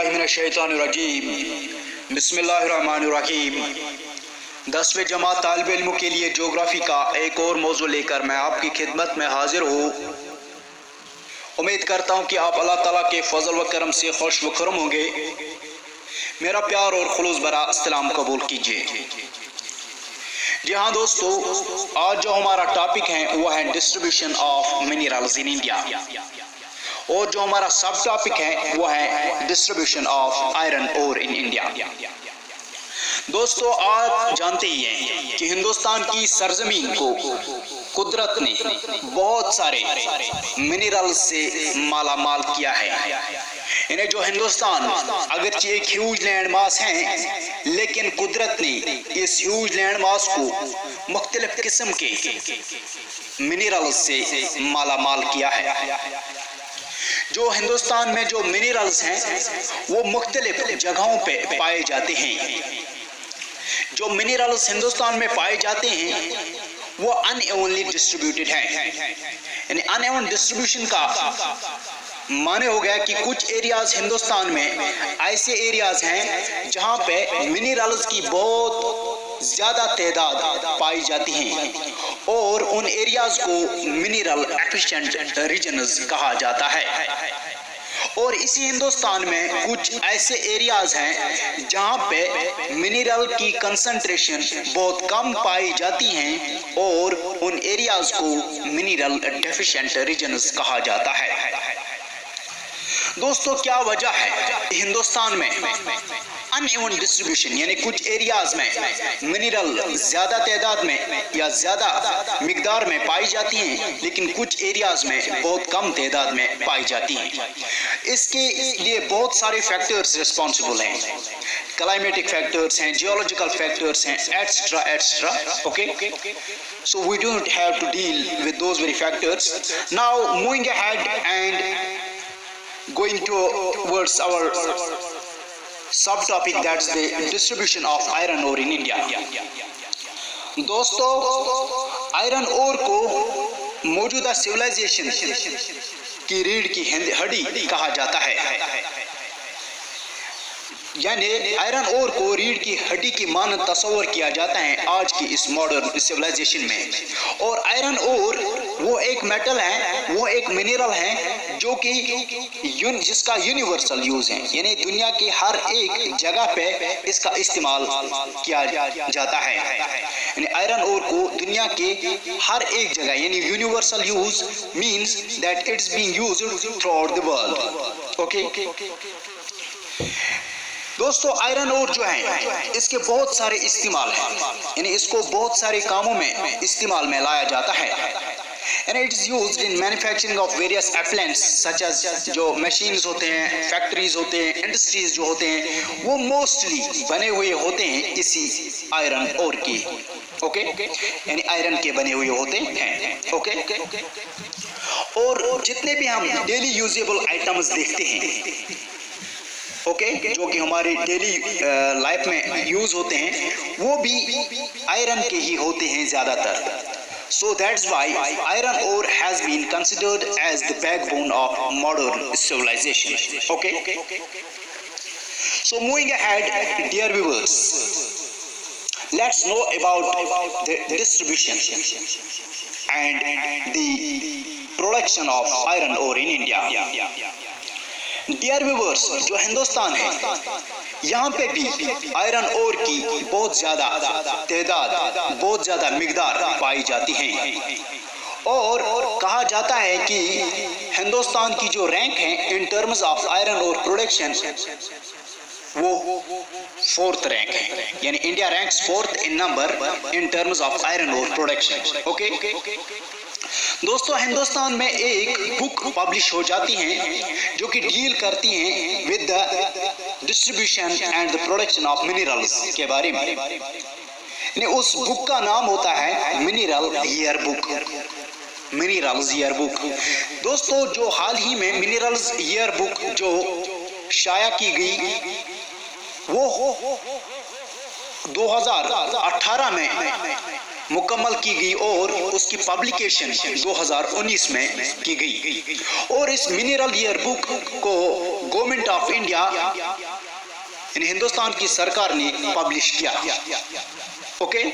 औज़ुबिल्लाहिमिनश्शैतानिर्रजीम बिस्मिल्लाहिर्रहमानिर्रहीम। 10वीं जमात तालिब इल्मों के लिए ज्योग्राफ़ी का एक और मौजू लेकर मैं आपकी खिदमत में हाजिर हूँ। उम्मीद करता हूँ कि आप अल्लाह ताला के फजल व करम से खुश व खुर्म होंगे। मेरा प्यार और खुलूस भरा सलाम कबूल कीजिए। जी हाँ दोस्तों, आज जो हमारा टॉपिक है वो है distribution of minerals in India, और जो हमारा सब टॉपिक है वो है distribution of iron ore in India. दोस्तों, आप जानते ही हैं कि हिंदुस्तान की सरजमीन को कुदरत ने बहुत सारे मिनरल से माला माल किया है। इन्हें जो हिंदुस्तान अगरचे एक ह्यूज लैंड मास है, लेकिन कुदरत ने इस ह्यूज लैंड मास को मुख्तलिफ किस्म के मिनरल से माला माल किया है। जो हिंदुस्तान में जो मिनरल्स हैं वो मुख्तलिफ जगहों पे पाए जाते हैं। जो मिनरल्स हिंदुस्तान में पाए जाते हैं वो अनइवनली डिस्ट्रीब्यूटेड हैं। यानी अनइवन डिस्ट्रीब्यूशन का माने हो गया कि कुछ एरियाज हिंदुस्तान में ऐसे एरियाज हैं जहां पे मिनरल्स की बहुत ज़्यादा तादाद पाई जाती हैं, और उन एरियाज को मिनरल एफिशिएंट रीजन्स कहा जाता है। और इसी हिंदुस्तान में कुछ ऐसे एरियाज हैं जहां पे मिनरल की कंसंट्रेशन बहुत कम पाई जाती हैं, और उन एरियाज को मिनरल डेफिशिएंट रीजन्स कहा जाता है। दोस्तों, क्या वजह है हिंदुस्तान में अनइवन डिस्ट्रीब्यूशन, यानी कुछ एरियाज में मिनरल ज्यादा तादाद में या ज्यादा मिकदार में पाई जाती हैं, लेकिन कुछ एरियाज में बहुत कम तादाद में पाई जाती हैं। इसके लिए बहुत सारे फैक्टर्स रिस्पॉन्सिबल हैं। क्लाइमेटिक फैक्टर्स हैं, जियोलॉजिकल फैक्टर्स हैं, etcetera etcetera. Okay, so we don't have to deal with those very factors. Now moving ahead and going towards our subtopic, that's the distribution of iron ore in India. दोस्तों, iron ore को मौजूदा civilisation की रीढ़ की हड्डी कहा जाता है। यानी आयरन ओर को रीढ़ की हड्डी की मानद तस्वर किया जाता है आज की इस मॉडर्न सिविलाइजेशन में। और आयरन ओर वो एक मेटल है, वो एक मिनरल है जो कि जिसका यूनिवर्सल यूज है, यानी दुनिया की हर एक जगह पे इसका इस्तेमाल किया जाता है। यानी आयरन ओर को दुनिया के हर एक जगह, यानी universal use means that it's being used through out the world. Okay दोस्तों, आयरन ओर जो है इसके बहुत सारे इस्तेमाल हैं, यानी इसको बहुत सारे कामों में इस्तेमाल में लाया जाता है। And it is used in manufacturing of various appliances such as जो मशीन्स होते हैं, फैक्ट्रीज होते हैं, इंडस्ट्रीज जो होते हैं, वो मोस्टली बने हुए होते हैं इसी आयरन ओर की। ओके, यानी आयरन के बने हुए होते हैं। ओके, और जितने भी हम डेली यूजेबल आइटम्स देखते हैं, ओके, जो कि हमारी डेली लाइफ में यूज होते हैं, वो भी आयरन के ही होते हैं ज़्यादातर। So that's why iron ore has been considered as the backbone of modern civilization. Okay. So moving ahead, dear viewers, let's know about the distribution and the production of iron ore in India. Dear viewers, जो हिंदुस्तान है यहाँ पे भी iron ore की बहुत ज़्यादा तादाद, बहुत ज़्यादा मिकदार पाई जाती हैं, और कहा जाता है कि हिंदुस्तान की जो रैंक है in terms of iron ore production वो 4th रैंक है, यानी India ranks 4th in number in terms of iron ore production. Okay दोस्तों, हिंदुस्तान में एक बुक पब्लिश हो जाती है जो कि डील करती हैं with the distribution and the production of minerals के बारे में। उस बुक का नाम होता है mineral year book. Minerals year book. दोस्तों, जो हाल ही में मिनरल्स ईयर बुक जो शाया की गई वो 2018 में मुकम्मल की गई, और उसकी पब्लिकेशन 2019 में की गई। और इस मिनरल ईयर बुक को government of India in Hindustan की सरकार ने पब्लिश किया। ओके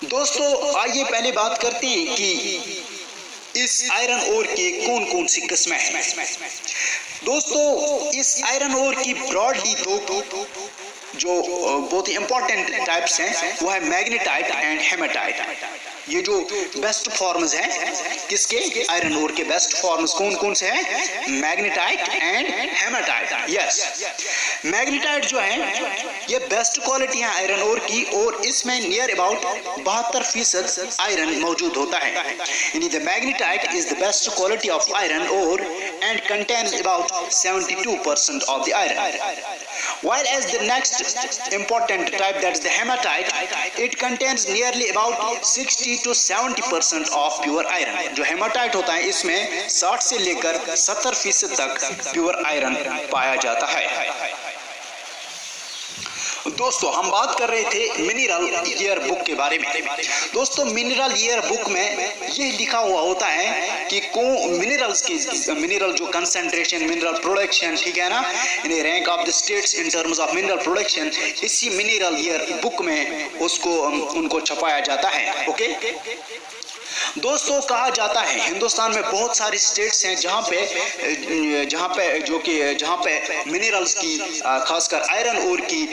दोस्तों, आइए पहले बात करते हैं कि इस आयरन ओर की कौन कौन सी किस्में हैं। दोस्तों, इस आयरन ओर की ब्रॉडली दो जो बहुत ही इंपॉर्टेंट टाइप्स हैं वो है मैग्नेटाइट एंड हेमाटाइट। ये जो बेस्ट फॉर्म्स हैं किसके, आयरन ओर के बेस्ट फॉर्म्स कौन कौन से हैं, magnetite and haematite. Yes, magnetite जो है ये बेस्ट क्वालिटी है आयरन ओर की, और इसमें नियर अबाउट 72% आयरन मौजूद होता है। यानी the magnetite is the best quality of iron ore and contains about 72% of the iron, while as the next important type, that is the hematite, it contains nearly about 60 to 70% of pure iron। जो haematite होता है इसमें 60 से लेकर 70% तक pure iron पाया जाता है। दोस्तों, हम बात कर रहे थे मिनरल ईयर बुक के बारे में। दोस्तों, मिनरल ईयर बुक में ये लिखा हुआ होता है कि मिनरल्स की मिनरल जो कंसंट्रेशन, मिनरल प्रोडक्शन, ठीक है ना, यानी rank of the states in terms of mineral production, इसी मिनरल ईयर बुक में उसको उनको छपाया जाता है। ओके दोस्तों, कहा जाता है हिंदुस्तान में बहुत सारे स्टेट्स हैं जहाँ पे मिनरल्स की खासकर आयरन ओर की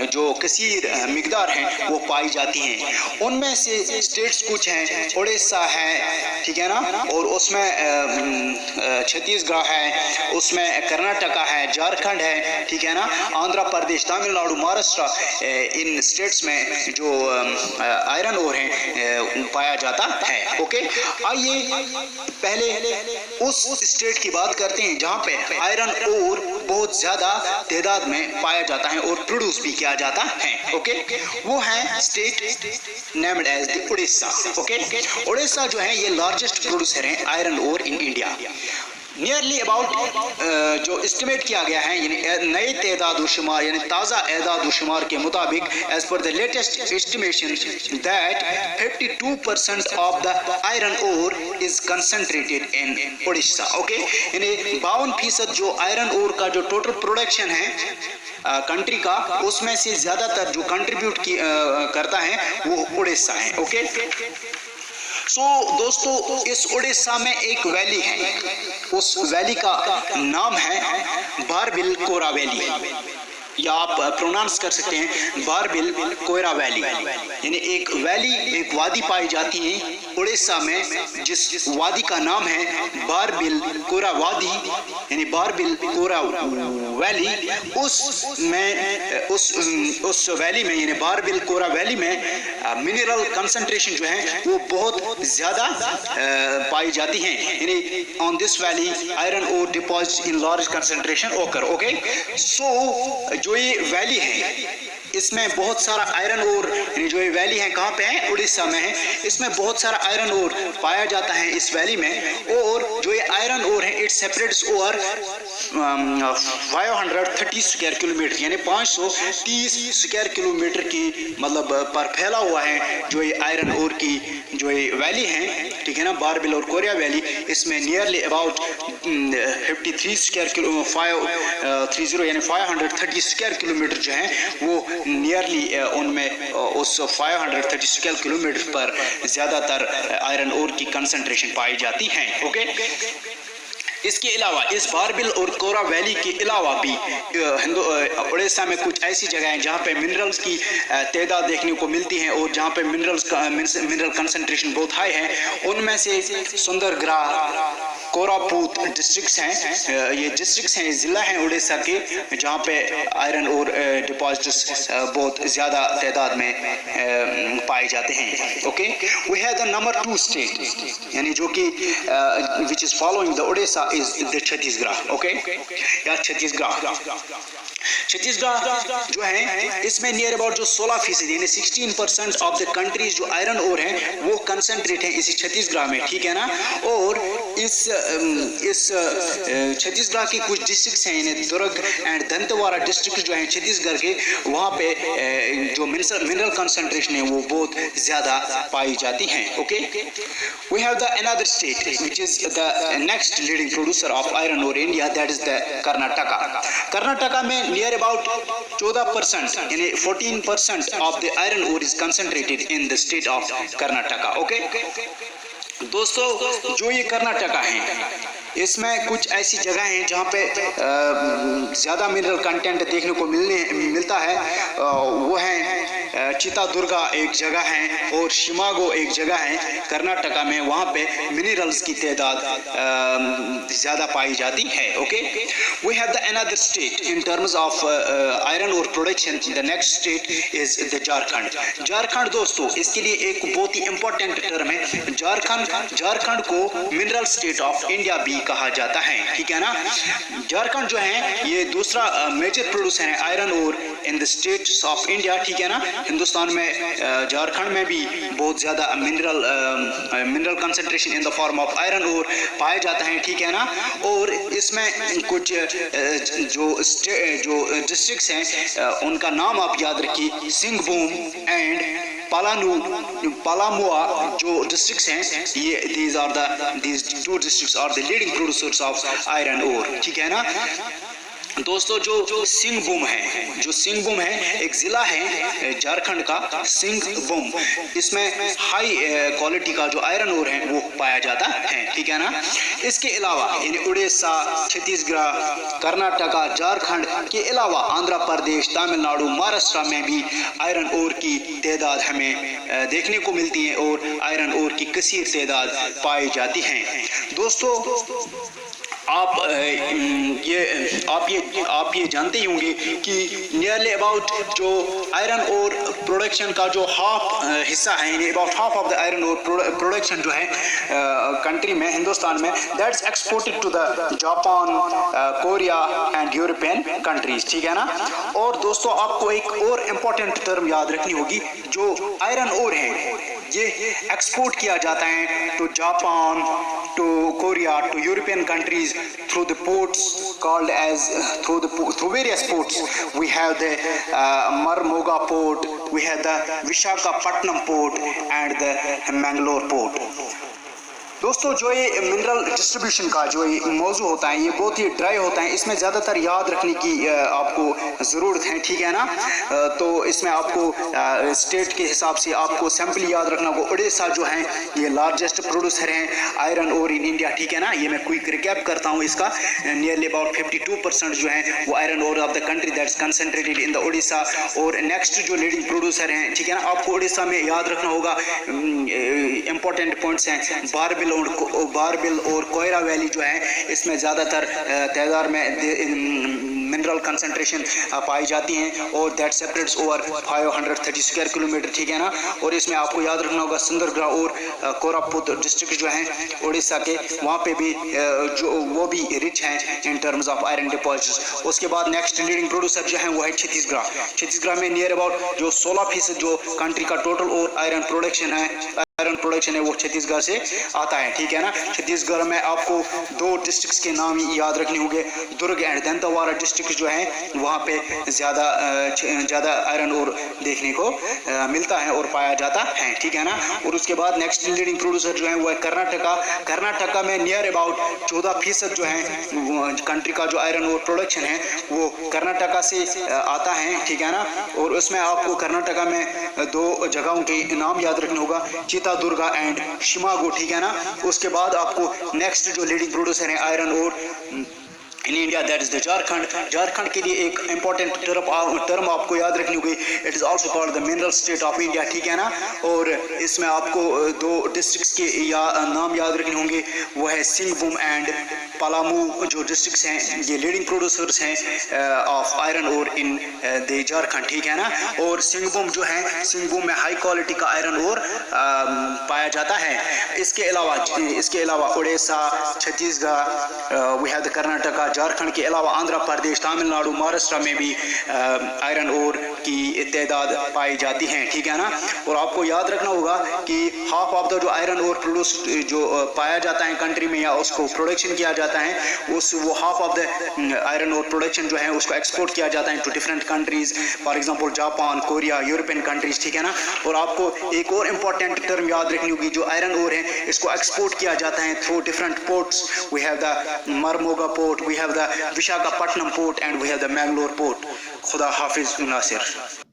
जो कसीर मिकदार हैं वो पाई जाती हैं। उनमें से स्टेट्स कुछ हैं, उड़ीसा है, ठीक है ना, और उसमें छत्तीसगढ़ है, उसमें कर्नाटका है, झारखंड है, ठीक है ना, आंध्र प्रदेश, तमिलनाडु, महाराष्ट्र, इन स्टेट्स में जो आयरन ओर है पाया जाता है। ओके, आइए पहले उस स्टेट की बात करते हैं जहां पे आयरन ओर बहुत ज्यादा तादाद में पाया जाता है और प्रोड्यूस भी किया जाता है। ओके, वो है state named as the Orissa. Okay, Orissa जो है ये लार्जेस्ट प्रोड्यूसर है iron ore in India. Nearly about जो एस्टिमेट किया गया है, यानी नए तादाद शुमार यानी ताज़ा एदाद शुमार के मुताबिक, as per the latest estimation, that 52% of the iron ore is concentrated in Orissa. Okay, यानी 52% जो आयरन ओर का जो टोटल प्रोडक्शन है कंट्री का, उसमें से ज़्यादातर जो कंट्रीब्यूट करता है वो उड़ीसा है। ओके दोस्तों, इस उड़ीसा में एक वैली है, उस वैली का नाम है बारबिल कोरा वैली, या आप प्रोनाउंस कर सकते हैं बारबिल कोयरा वैली। यानी एक वैली, एक वादी पाई जाती है उड़ीसा में, जिस वादी का नाम है बारबिल कोरा वादी, यानी बारबिल कोरा वैली। उस वैली में, यानी बारबिल कोरा वैली में मिनरल कंसंट्रेशन जो है वो बहुत ज़्यादा पाई जाती हैं। यानी on this valley iron ore deposit in large concentration occur. Okay, जो ये वैली है इसमें बहुत सारा आयरन ओर, जो ये वैली है कहाँ पे है, उड़ीसा में है, इसमें बहुत सारा आयरन ओर पाया जाता है इस वैली में। और जो ये आयरन ओर है it separates over 530 square kilometre, यानी 530 स्क्वायर किलोमीटर की मतलब पर फैला हुआ है जो ये आयरन ओर की जो ये वैली है, ठीक है ना, बारबिल और कोरिया वैली। इसमें नियरली अबाउट 53 स्क्वायर किलो 530 यानी 530 स्क्वायर किलोमीटर जो है वो नियरली उनमें उस 530 स्क्वायर किलोमीटर पर ज़्यादातर आयरन ओर की कंसंट्रेशन पाई जाती है। ओके, इसके अलावा इस बारबिल और कोरा वैली के अलावा भी उड़ीसा में कुछ ऐसी जगह हैं जहाँ पे मिनरल्स की तादाद देखने को मिलती है और जहाँ पे मिनरल कंसंट्रेशन बहुत हाई है। उनमें से सुंदरगढ़, कोरापुट डिस्ट्रिक्ट्स हैं, ये डिस्ट्रिक्ट्स हैं, ज़िला हैं उड़ीसा के जहाँ पे आयरन और डिपॉजिट्स बहुत ज़्यादा तादाद में पाए जाते हैं। Okay, we have the number 2 state, यानी जो कि which is following the Orissa is the Chhattisgarh. Okay, या छत्तीसगढ़ जो है इसमें नियर अबाउट जो 16% यानी 16% ऑफ द कंट्रीज जो आयरन ओर हैं वो कंसंट्रेट हैं इसी छत्तीसगढ़ में, ठीक है ना। और इस छत्तीसगढ़ की कुछ डिस्ट्रिक्ट्स हैं, यानी दुर्ग एंड दंतेवाड़ा डिस्ट्रिक्ट जो हैं छत्तीसगढ़ के, वहाँ पे जो मिनरल कंसंट्रेशन है वो बहुत ज़्यादा पाई जाती हैं। Okay, we have the another state which is the next leading producer of iron ore India, that is the Karnataka. Karnataka में नियर अबाउट 14% यानी 14% of the iron ore is concentrated in the state of Karnataka. Okay दोस्तों, जो ये कर्नाटका है इसमें कुछ ऐसी जगह हैं जहाँ पे ज़्यादा मिनरल कंटेंट देखने को मिलता है। वो है चित्रदुर्गा एक जगह है और शिमागो एक जगह है कर्नाटका में, वहाँ पे मिनरल्स की तादाद ज़्यादा पाई जाती है। Okay, we have the another state in terms of iron ore production, the next state is the Jharkhand. Jharkhand दोस्तों, इसके लिए एक बहुत ही इंपॉर्टेंट टर्म है झारखंड को मिनरल स्टेट ऑफ इंडिया भी कहा जाता है, ठीक है ना। झारखंड जो है ये दूसरा मेजर प्रोड्यूसर है iron ore in the states of India, ठीक है ना। हिंदुस्तान में झारखंड में भी बहुत ज़्यादा mineral concentration in the form of iron ore पाया जाता है, ठीक है ना। और इसमें कुछ जो डिस्ट्रिक्ट्स हैं उनका नाम आप याद रखिए, सिंहभूम एंड पालामुआ जो डिस्ट्रिक्ट्स हैं, ये these two districts are the leading producers of iron ore, ठीक है ना दोस्तों। जो सिंहभूम है एक जिला है झारखंड का, सिंहभूम, इसमें हाई क्वालिटी का जो आयरन ओर है वो पाया जाता है, ठीक है ना। इसके अलावा उड़ीसा, छत्तीसगढ़, कर्नाटका, झारखंड के अलावा आंध्र प्रदेश, तमिलनाडु, महाराष्ट्र में भी आयरन ओर की तादाद हमें देखने को मिलती है और आयरन ओर की कसीर तादाद पाई जाती है। दोस्तों, आप ये जानते ही होंगे कि नियरली अबाउट जो आयरन और प्रोडक्शन का जो हाफ हिस्सा है, about half of the iron ore production जो है कंट्री में, हिंदुस्तान में, that's exported to the Japan, Korea and European countries, ठीक है ना। और दोस्तों, आपको एक और इम्पोर्टेंट टर्म याद रखनी होगी, जो आयरन ओर है ये एक्सपोर्ट किया जाता है to Japan, to Korea, to European countries through the ports called as through various ports. We have the Marmoga port, we have the Visakhapatnam port and the Mangalore port. दोस्तों, जो ये mineral distribution का जो ये मौजू होता है ये बहुत ही ड्राई होता है, इसमें ज़्यादातर याद रखने की आपको ज़रूरत है, ठीक है ना। तो इसमें आपको स्टेट के हिसाब से आपको सैम्पल याद रखना होगा। उड़ीसा जो है ये लार्जेस्ट प्रोड्यूसर हैं आयरन ओर इन इंडिया, ठीक है ना। ये मैं क्विक रिकैप करता हूँ इसका, नियरली अबाउट 52% जो है वो iron ore of the country that's concentrated in the Orissa. और नेक्स्ट जो लीडिंग प्रोड्यूसर हैं, ठीक है ना, आपको उड़ीसा में याद रखना होगा इंपॉर्टेंट पॉइंट्स हैं, बारबिल और कोयरा वैली जो है इसमें ज़्यादातर तादाद में मिनरल कंसंट्रेशन पाई जाती हैं और that separates over 530 square kilometre, ठीक है ना। और इसमें आपको याद रखना होगा सुंदरगढ़ और कोरापुट डिस्ट्रिक्ट जो हैं उड़ीसा के, वहाँ पे भी जो वो भी रिच हैं इन टर्म्स ऑफ आयरन डिपॉजिट्स। उसके बाद नेक्स्ट लीडिंग प्रोड्यूसर जो है वो है छत्तीसगढ़ में नियर अबाउट जो 16% जो कंट्री का टोटल और आयरन प्रोडक्शन है वो छत्तीसगढ़ से आता है, ठीक है ना। छत्तीसगढ़ में आपको 2 डिस्ट्रिक्ट्स के नाम याद रखने होंगे, दुर्ग एंड दंतेवाड़ा डिस्ट्रिक्ट जो है वहाँ पे ज़्यादा आयरन और देखने को मिलता है और पाया जाता है, ठीक है ना। और उसके बाद नेक्स्ट लीडिंग प्रोड्यूसर जो है वो है कर्नाटका में नियर अबाउट 14% जो है कंट्री का जो आयरन और प्रोडक्शन है वो कर्नाटका से आता है, ठीक है ना। और उसमें आपको कर्नाटका में 2 जगहों के नाम याद रखना होगा, चित्रदुर्गा एंड शिमागो, ठीक है ना। उसके बाद आपको नेक्स्ट जो लीडिंग प्रोड्यूसर है आयरन और in India that is the Jharkhand के लिए एक इंपॉर्टेंट टर्म आपको याद रखनी होगी, it is also called the mineral state of India, ठीक है ना। और इसमें आपको 2 डिस्ट्रिक्ट्स के नाम याद रखने होंगे, वो है सिंहभूम एंड पलामू जो डिस्ट्रिक्ट्स हैं ये लीडिंग प्रोड्यूसर्स हैं ऑफ आयरन और इन द झारखंड, ठीक है ना। और सिंहभूम जो है, सिंहभूम में हाई क्वालिटी का आयरन और पाया जाता है। इसके अलावा Orissa, Chhattisgarh, we have the Karnataka, Jharkhand के अलावा आंध्र प्रदेश, तमिलनाडु, महाराष्ट्र में भी आयरन ओर की तादाद पाई जाती है, ठीक है ना। और आपको याद रखना होगा कि हाफ ऑफ द जो आयरन ओर प्रोड्यूस जो पाया जाता है कंट्री में या उसको प्रोडक्शन किया जाता है, वो half of the iron ore production जो है उसको एक्सपोर्ट किया जाता है to different countries, for example Japan, Korea, European countries, ठीक है ना। और आपको एक और इम्पॉर्टेंट टर्म याद रखनी होगी, जो आयरन ओर है इसको एक्सपोर्ट किया जाता है through different ports. We have the Mormugao port, we have the Visakhapatnam port and we have the Mangalore port. खुदा हाफिज नासिर।